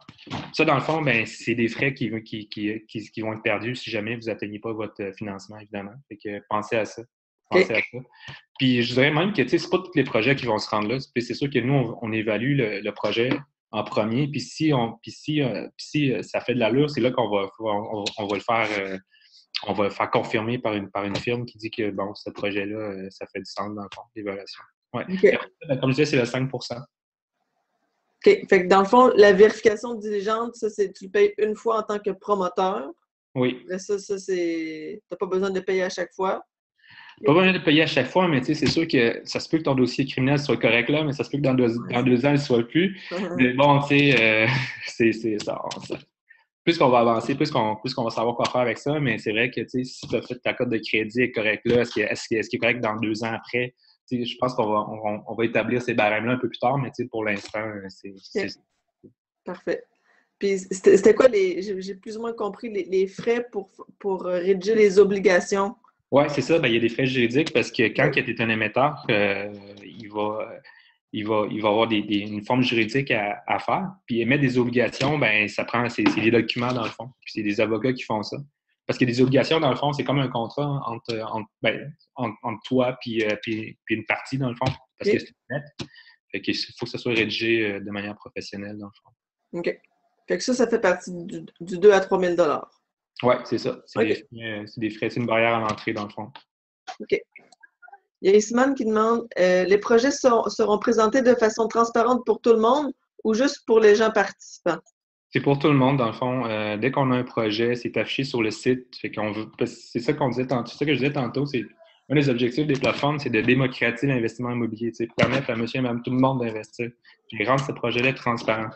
Ça, dans le fond, ben, c'est des frais qui vont être perdus si jamais vous n'atteignez pas votre financement, évidemment. Fait que pensez à ça. Pensez à ça. Puis je dirais même que ce n'est pas tous les projets qui vont se rendre là. C'est sûr que nous, on évalue le projet en premier. Puis si ça fait de l'allure, c'est là qu'on va le faire. On va le faire confirmer par une firme qui dit que bon, ce projet-là, ça fait du sens dans le fond, l'évaluation. Ouais. Okay. Comme je disais, c'est le 5 OK. Fait que dans le fond, la vérification diligente, ça, tu le payes une fois en tant que promoteur. Oui. Après ça, c'est. T'as pas besoin de le payer à chaque fois. Pas besoin de payer à chaque fois, mais tu sais, c'est sûr que ça se peut que ton dossier criminel soit correct là, mais ça se peut que dans 2 ans, il ne soit plus. Mais bon, tu sais, c'est ça. Plus qu'on va avancer, plus qu'on va savoir quoi faire avec ça, mais c'est vrai que si tu as fait ta cote de crédit est correcte là, est-ce qu'il est correct dans 2 ans après? Je pense qu'on va établir ces barèmes-là un peu plus tard, mais pour l'instant, c'est ça. Parfait. Puis c'était quoi j'ai plus ou moins compris les frais pour rédiger les obligations? Oui, c'est ça. Ben, il y a des frais juridiques parce que quand tu es un émetteur, il va avoir une forme juridique à faire. Puis émettre des obligations, ben ça prend, c'est des documents dans le fond. Puis c'est des avocats qui font ça. Parce que des obligations, dans le fond, c'est comme un contrat entre toi puis une partie, dans le fond. Parce que c'est net. Fait qu'il faut que ça soit rédigé de manière professionnelle, dans le fond. OK. Fait que ça fait partie du 2 à 3 000 $. Oui, c'est ça. C'est okay. des frais, c'est une barrière à l'entrée, dans le fond. OK. Il y a Isman qui demande les projets seront présentés de façon transparente pour tout le monde ou juste pour les gens participants? C'est pour tout le monde, dans le fond. Dès qu'on a un projet, c'est affiché sur le site. C'est ça qu'on disait tantôt. C'est ça que je disais tantôt. C'est un des objectifs des plateformes, c'est de démocratiser l'investissement immobilier, permettre à monsieur et madame tout le monde d'investir, puis rendre ce projet-là transparent.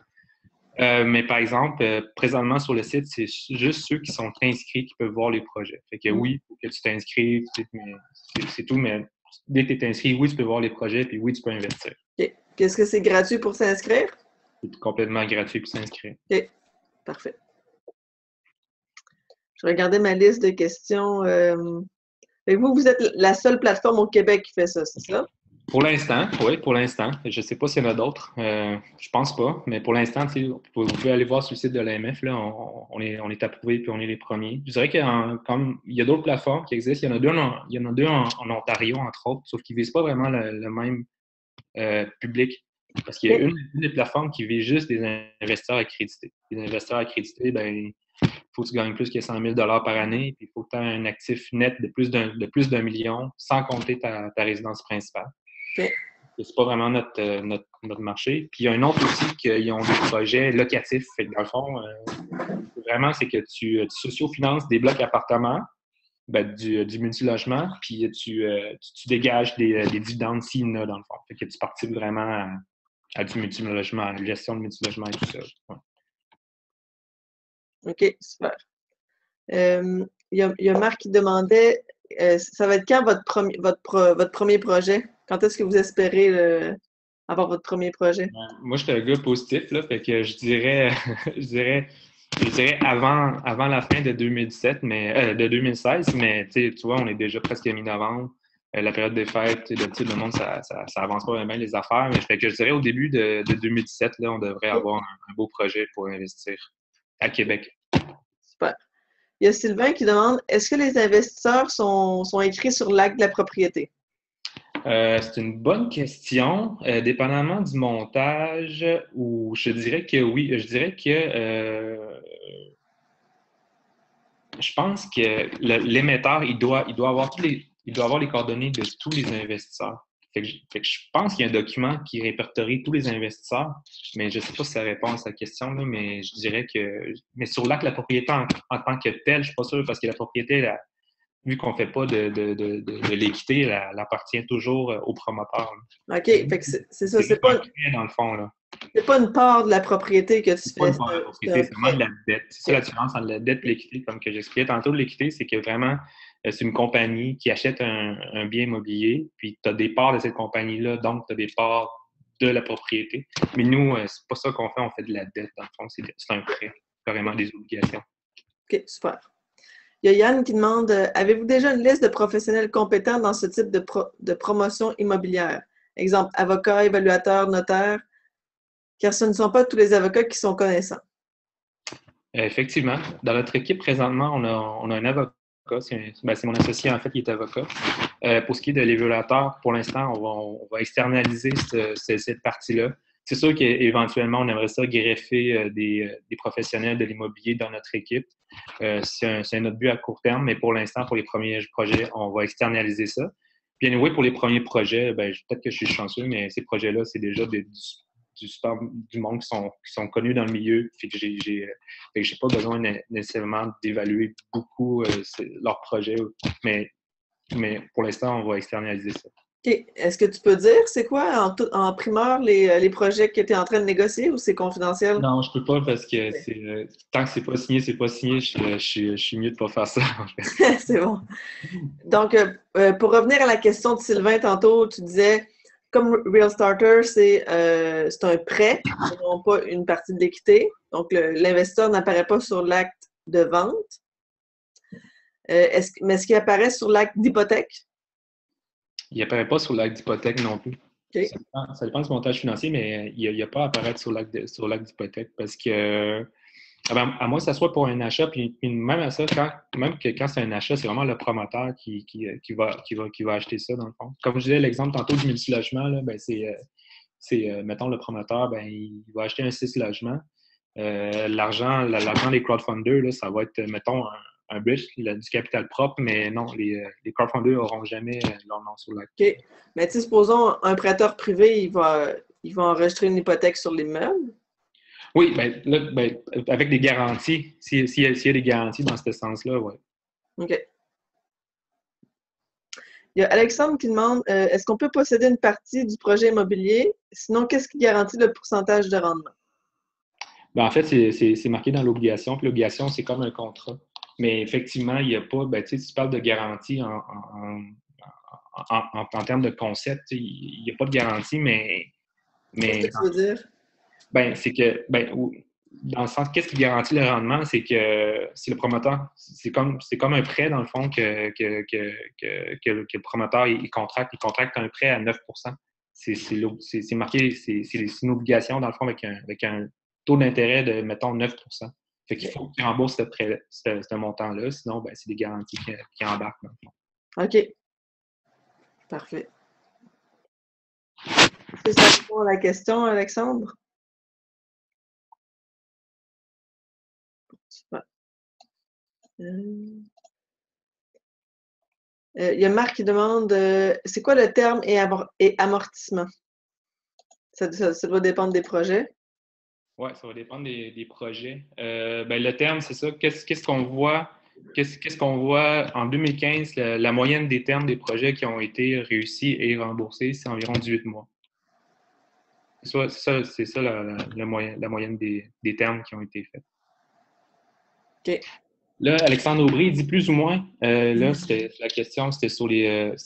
Mais par exemple, présentement sur le site, c'est juste ceux qui sont inscrits qui peuvent voir les projets. Fait que oui, il faut que tu t'inscrives, c'est tout, mais dès que tu es inscrit, oui, tu peux voir les projets, puis oui, tu peux investir. OK. Puis est-ce que c'est gratuit pour s'inscrire? C'est complètement gratuit pour s'inscrire. OK. Parfait. Je regardais ma liste de questions. Vous êtes la seule plateforme au Québec qui fait ça, c'est ça? Pour l'instant, oui, pour l'instant. Je ne sais pas s'il y en a d'autres. Je pense pas. Mais pour l'instant, vous pouvez aller voir sur le site de l'AMF. Là, on est approuvé puis on est les premiers. Je dirais qu'il y a d'autres plateformes qui existent. Il y en a deux en Ontario, entre autres, sauf qu'ils ne visent pas vraiment le même public. Parce qu'il y a une des plateformes qui vise juste des investisseurs accrédités. Les investisseurs accrédités, ben, il faut que tu gagnes plus que 100 000 $ par année, puis il faut que tu aies un actif net de plus d'1 million, sans compter ta résidence principale. Okay. C'est pas vraiment notre marché. Puis il y a un autre aussi qu'ils ont des projets locatifs. Fait que dans le fond, vraiment, c'est que tu sociofinances des blocs appartements, du multilogement, puis tu dégages des dividendes s'il y en a, dans le fond. Fait que tu participes vraiment à du multilogement, à la gestion de multilogement et tout ça. Ouais. OK, super. Il y a Marc qui demandait ça va être quand votre premier projet? Quand est-ce que vous espérez avoir votre premier projet? Moi, je suis un gars positif, là, fait que je dirais avant la fin de 2017, de 2016, mais tu vois, on est déjà presque mi-novembre. La période des fêtes, le monde, ça avance pas bien les affaires. Mais fait que je dirais au début de 2017, là, on devrait avoir un beau projet pour investir à Québec. Super. Il y a Sylvain qui demande est-ce que les investisseurs sont écrits sur l'acte de la propriété? C'est une bonne question. Dépendamment du montage, ou je dirais que oui. Je dirais que Je pense que l'émetteur, il doit avoir il doit avoir les coordonnées de tous les investisseurs. Fait que je pense qu'il y a un document qui répertorie tous les investisseurs, mais je ne sais pas si ça répond à sa question, là, mais je dirais que. Mais sur l'acte, la propriété en tant que telle, je ne suis pas sûr parce que la propriété, vu qu'on ne fait pas de l'équité, elle appartient toujours au promoteur. Là. OK, fait que c'est ça, C'est juste un prêt, dans le fond, là. C'est pas une part de la propriété que tu C'est pas fais, une part de la c'est propriété, un c'est vraiment prêt. de la dette. C'est ça la différence entre la dette et l'équité, comme que j'expliquais tantôt. L'équité, c'est que vraiment, c'est une compagnie qui achète un bien immobilier, puis tu as des parts de cette compagnie-là, donc tu as des parts de la propriété. Mais nous, c'est pas ça qu'on fait, on fait de la dette, dans le fond. C'est un prêt, carrément des obligations. OK, super. Il y a Yann qui demande avez-vous déjà une liste de professionnels compétents dans ce type de promotion immobilière? Exemple, avocat, évaluateur, notaire, car ce ne sont pas tous les avocats qui sont connaissants. Effectivement. Dans notre équipe, présentement, on a un avocat. C'est mon associé, en fait, qui est avocat. Pour ce qui est de l'évaluateur, pour l'instant, on va externaliser cette partie-là. C'est sûr qu'éventuellement, on aimerait ça greffer des professionnels de l'immobilier dans notre équipe. C'est notre but à court terme, mais pour l'instant, pour les premiers projets, on va externaliser ça. Puis, anyway, pour les premiers projets, peut-être que je suis chanceux, mais ces projets-là, c'est déjà du monde qui sont connus dans le milieu. Fait que j'ai pas besoin nécessairement d'évaluer beaucoup leurs projets, mais pour l'instant, on va externaliser ça. OK. Est-ce que tu peux dire c'est quoi en primeur les projets que tu es en train de négocier ou c'est confidentiel? Non, je peux pas parce que tant que c'est pas signé, c'est pas signé. Je suis mieux de pas faire ça, en fait. C'est bon. Donc, pour revenir à la question de Sylvain tantôt, tu disais comme Real Starter, c'est un prêt, non pas une partie de l'équité. Donc, l'investisseur n'apparaît pas sur l'acte de vente. Mais est-ce qu'il apparaît sur l'acte d'hypothèque? Il n'apparaît pas sur l'acte d'hypothèque non plus. Okay. Ça dépend du montage financier, mais il n'y a pas à apparaître sur l'acte d'hypothèque parce que, à moins que ça soit pour un achat, puis même à ça, quand c'est un achat, c'est vraiment le promoteur qui va acheter ça, dans le fond. Comme je disais, l'exemple tantôt du multilogement, là, mettons, le promoteur, il va acheter un 6 logements. L'argent des crowdfunders, là, ça va être, mettons, un bridge, du capital propre, mais non, les crowdfunders n'auront jamais leur nom sur l'acte. OK. Mais tu sais, supposons un prêteur privé, il va enregistrer une hypothèque sur l'immeuble. Oui, avec des garanties. S'il y a des garanties dans ce sens-là, oui. OK. Il y a Alexandre qui demande est-ce qu'on peut posséder une partie du projet immobilier? Sinon, qu'est-ce qui garantit le pourcentage de rendement? En fait, c'est marqué dans l'obligation. Puis l'obligation, c'est comme un contrat. Mais effectivement, il n'y a pas. Tu parles de garantie en termes de concept. Il n'y a pas de garantie, mais. Qu'est-ce que tu veux dire? C'est que. Dans le sens, qu'est-ce qui garantit le rendement? C'est que si le promoteur, c'est comme un prêt, dans le fond, que le promoteur il contracte un prêt à 9 c'est marqué, c'est une obligation, dans le fond, avec un taux d'intérêt de, mettons, 9 Fait qu'il faut qu'il rembourse ce montant-là, sinon, c'est des garanties qui embarquent, dans le fond. OK. Parfait. C'est ça répond à la question, Alexandre? Super. Il y a Marc qui demande c'est quoi le terme et amortissement? Ça doit dépendre des projets. Oui, ça va dépendre des projets. Le terme, c'est ça. Qu'est-ce qu'on voit? Qu'est-ce qu'on voit en 2015? La moyenne des termes des projets qui ont été réussis et remboursés, c'est environ 18 mois. C'est ça la moyenne des termes qui ont été faits. OK. Là, Alexandre Aubry dit plus ou moins. Là, la question, c'était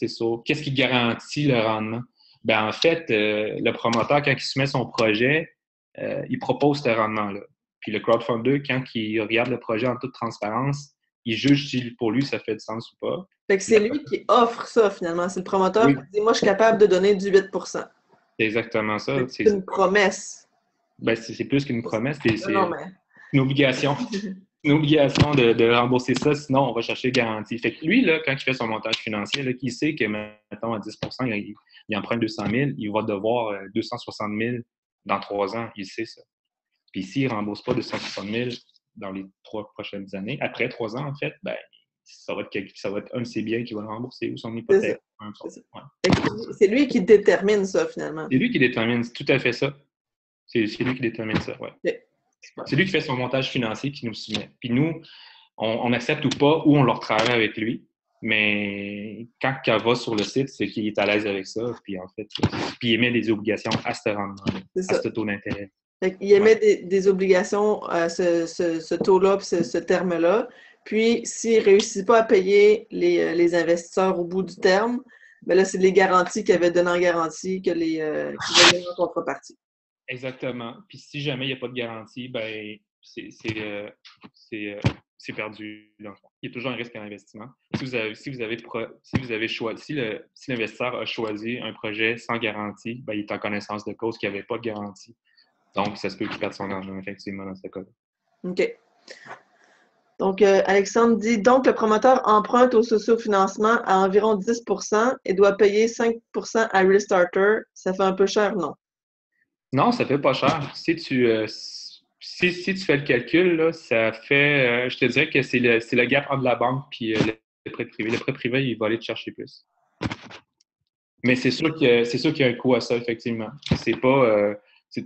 sur qu'est-ce qui garantit le rendement? En fait, le promoteur, quand il soumet son projet, il propose ce rendement-là. Puis le crowdfunder, quand il regarde le projet en toute transparence, il juge si pour lui ça fait du sens ou pas. Fait que c'est lui qui offre ça finalement. C'est le promoteur qui dit moi je suis capable de donner du 8 C'est exactement ça. C'est une promesse. C'est plus qu'une promesse, c'est mais... une obligation. Une obligation de rembourser ça, sinon on va chercher garantie. Fait que lui, là, quand il fait son montage financier, là, qu'il sait que, mettons, à 10 il emprunte 200 000, il va devoir 260 000 dans 3 ans, il sait ça. Puis s'il ne rembourse pas 260 000, dans les 3 prochaines années. Après 3 ans, en fait, ben, ça va être un de ses biens qui va le rembourser ou son hypothèque. C'est lui qui détermine ça, finalement. C'est lui qui détermine, c'est tout à fait ça. C'est lui qui détermine ça, oui. Okay. C'est lui qui fait son montage financier qui nous soumet. Puis nous, on accepte ou pas, ou on leur travaille avec lui. Mais quand il va sur le site, c'est qu'il est à l'aise avec ça. Puis en fait, puis il émet des obligations à ce rendement-là, à ce taux d'intérêt. Il émet des obligations à ce taux-là, puis ce terme-là. Puis, s'il ne réussit pas à payer les investisseurs au bout du terme, bien là, c'est les garanties qu'il avait données en garantie qu'il va donner en contrepartie. Exactement. Puis si jamais il n'y a pas de garantie, ben c'est perdu. Donc, il y a toujours un risque à l'investissement. Si l'investisseur a choisi un projet sans garantie, ben, il est en connaissance de cause qu'il n'y avait pas de garantie. Donc, ça se peut qu'il perde son argent, effectivement, dans ce cas-là. OK. Donc, Alexandre dit, donc, le promoteur emprunte au sociofinancement à environ 10 % et doit payer 5 % à Restarter. Ça fait un peu cher, non? Non, ça fait pas cher. Si tu fais le calcul, là, ça fait, je te dirais que c'est le gap entre la banque et le prêt privé. Le prêt privé, il va aller te chercher plus. Mais c'est sûr qu'il y a un coût à ça, effectivement. C'est pas... c'est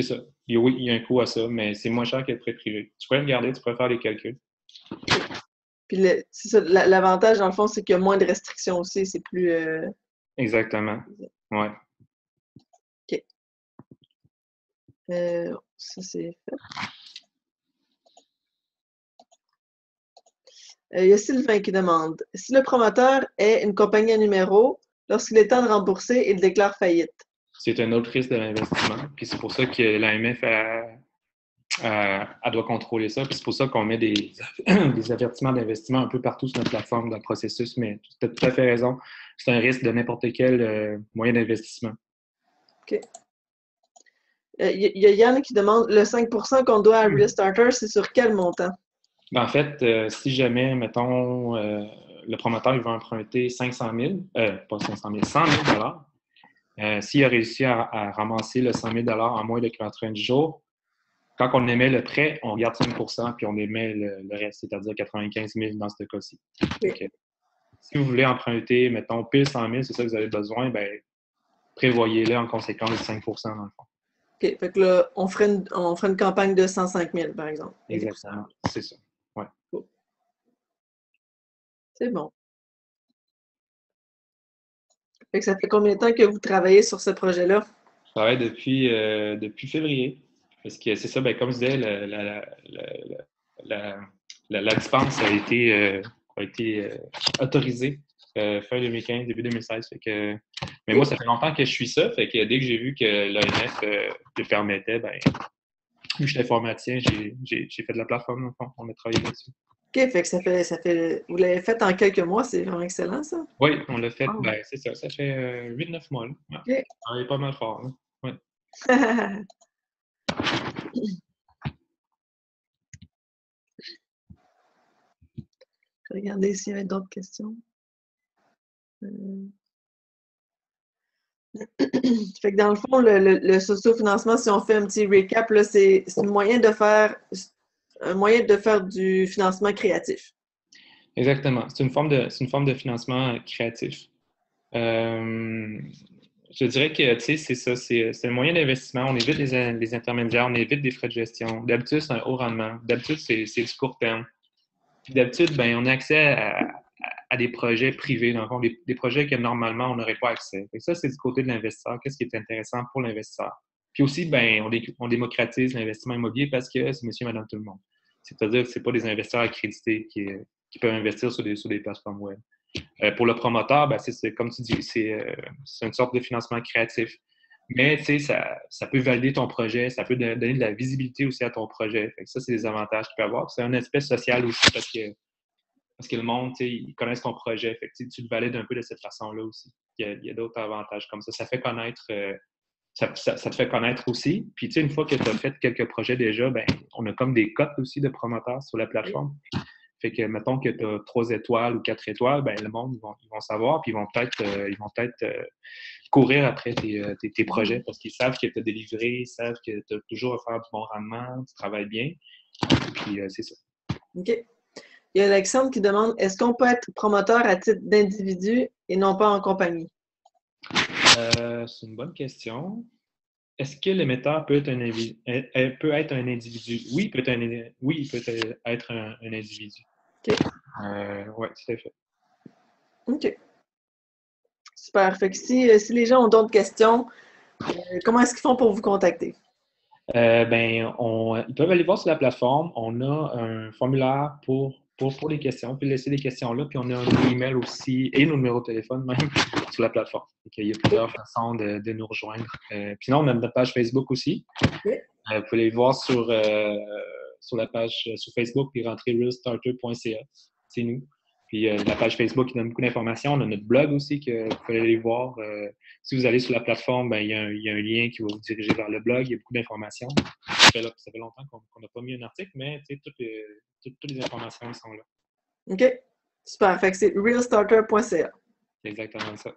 ça. Oui, il y a un coût à ça, mais c'est moins cher que le prêt privé. Tu pourrais regarder, tu pourrais faire les calculs. Puis c'est ça, l'avantage, dans le fond, c'est qu'il y a moins de restrictions aussi. C'est plus... Exactement. Ouais. OK. Ça, c'est fait. Il y a Sylvain qui demande, si le promoteur est une compagnie à numéro, lorsqu'il est temps de rembourser, il déclare faillite. C'est un autre risque de l'investissement. Puis c'est pour ça que l'AMF elle doit contrôler ça. Puis c'est pour ça qu'on met des avertissements d'investissement un peu partout sur notre plateforme dans le processus. Mais tu as tout à fait raison. C'est un risque de n'importe quel moyen d'investissement. OK. Il y a Yann qui demande, le 5 % qu'on doit à Restarter, c'est sur quel montant? En fait, si jamais, mettons, le promoteur il va emprunter 500 000, pas 500 000, 100 000 s'il a réussi à ramasser le 100 000 en moins de 90 jours, quand on émet le prêt, on garde 5 % puis on émet le reste, c'est-à-dire 95 000 dans ce cas-ci. Oui. Okay. Si vous voulez emprunter, mettons, pile 100 000, c'est ça que vous avez besoin, bien, prévoyez-le en conséquence de 5 % dans le fond. OK. Fait que là, on ferait une campagne de 105 000, par exemple. Exactement. C'est ça. Ouais. Cool. C'est bon. Fait que ça fait combien de temps que vous travaillez sur ce projet-là? Je travaille depuis février. Parce que c'est ça, ben, comme je disais, la dispense a été autorisée fin 2015, début 2016. Fait que, mais moi, ça fait longtemps que je suis ça. Fait que dès que j'ai vu que l'AMF le permettait, ben, vu que j'étais informaticien, j'ai fait de la plateforme. On a travaillé là-dessus. OK, fait que ça fait. Vous l'avez fait en quelques mois, c'est vraiment excellent, ça? Oui, on l'a fait, ben, c'est ça. Ça fait 8-9 mois. Là. Ouais. Okay. On est pas mal fort. Là. Ouais. Je vais regarder s'il y avait d'autres questions. Fait que dans le fond, le sociofinancement, si on fait un petit recap, là, c'est un moyen de faire du financement créatif. Exactement. C'est une forme de financement créatif. Je dirais que, tu sais, c'est ça, c'est un moyen d'investissement. On évite les intermédiaires, on évite des frais de gestion. D'habitude, c'est un haut rendement. D'habitude, c'est du court terme. Puis d'habitude, ben, on a accès à des projets privés, dans le fond, des projets que normalement, on n'aurait pas accès. Et ça, c'est du côté de l'investisseur. Qu'est-ce qui est intéressant pour l'investisseur? Puis aussi, ben, on démocratise l'investissement immobilier parce que c'est monsieur, madame, tout le monde. C'est-à-dire que ce n'est pas des investisseurs accrédités qui peuvent investir sur des plateformes web. Pour le promoteur, ben, comme tu dis, c'est une sorte de financement créatif. Mais ça peut valider ton projet, ça peut donner de la visibilité aussi à ton projet. Fait que ça, c'est des avantages qu'il peut avoir. C'est un aspect social aussi parce que le monde, ils connaissent ton projet. Fait que tu le valides un peu de cette façon-là aussi. Il y a d'autres avantages comme ça. Ça fait connaître, ça te fait connaître aussi. Puis une fois que tu as fait quelques projets déjà, ben, on a comme des cotes aussi de promoteurs sur la plateforme. Fait que, mettons que tu as 3 étoiles ou 4 étoiles, ben, le monde, ils vont savoir, puis ils vont peut-être courir après tes projets parce qu'ils savent que tu as délivré, ils savent que tu as toujours à faire du bon rendement, tu travailles bien. Puis, c'est ça. OK. Il y a Alexandre qui demande, est-ce qu'on peut être promoteur à titre d'individu et non pas en compagnie? C'est une bonne question. Est-ce que l'émetteur peut être un individu? Oui, il peut être un individu. OK. Oui, tout à fait. OK. Super. Fait que si les gens ont d'autres questions, comment est-ce qu'ils font pour vous contacter? Ils peuvent aller voir sur la plateforme. On a un formulaire pour les questions, puis laisser les questions là, puis on a un email aussi et nos numéros de téléphone même sur la plateforme. Donc, il y a plusieurs façons de nous rejoindre. Puis sinon, on a notre page Facebook aussi. Okay. Vous pouvez aller voir sur la page sur Facebook puis rentrer realstarter.ca. C'est nous. Puis la page Facebook qui donne beaucoup d'informations. On a notre blog aussi que vous pouvez aller voir. Si vous allez sur la plateforme, il y a un lien qui va vous diriger vers le blog. Il y a beaucoup d'informations. Ça fait longtemps qu'on n'a pas mis un article, mais toutes les informations sont là. OK. Super. Fait que c'est realstarter.ca. C'est exactement ça.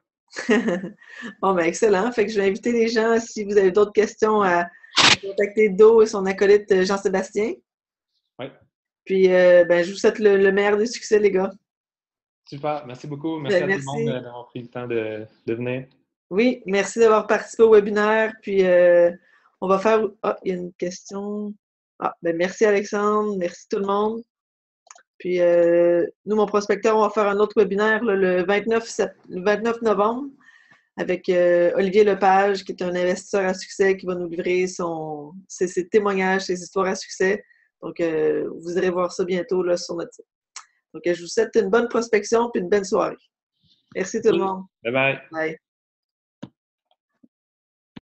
Bon, ben excellent. Fait que je vais inviter les gens, si vous avez d'autres questions, à contacter Do et son acolyte Jean-Sébastien. Oui. Puis, je vous souhaite le meilleur des succès, les gars. Super. Merci beaucoup. Merci à tout le monde d'avoir pris le temps de venir. Oui, merci d'avoir participé au webinaire. Puis, on va faire... Ah, il y a une question. Merci Alexandre. Merci tout le monde. Puis, nous, mon prospecteur, on va faire un autre webinaire le 29 novembre avec Olivier Lepage, qui est un investisseur à succès qui va nous livrer ses témoignages, ses histoires à succès. Donc, vous irez voir ça bientôt là, sur notre site. Donc, je vous souhaite une bonne prospection et une bonne soirée. Merci tout le monde. Bye bye. Bye.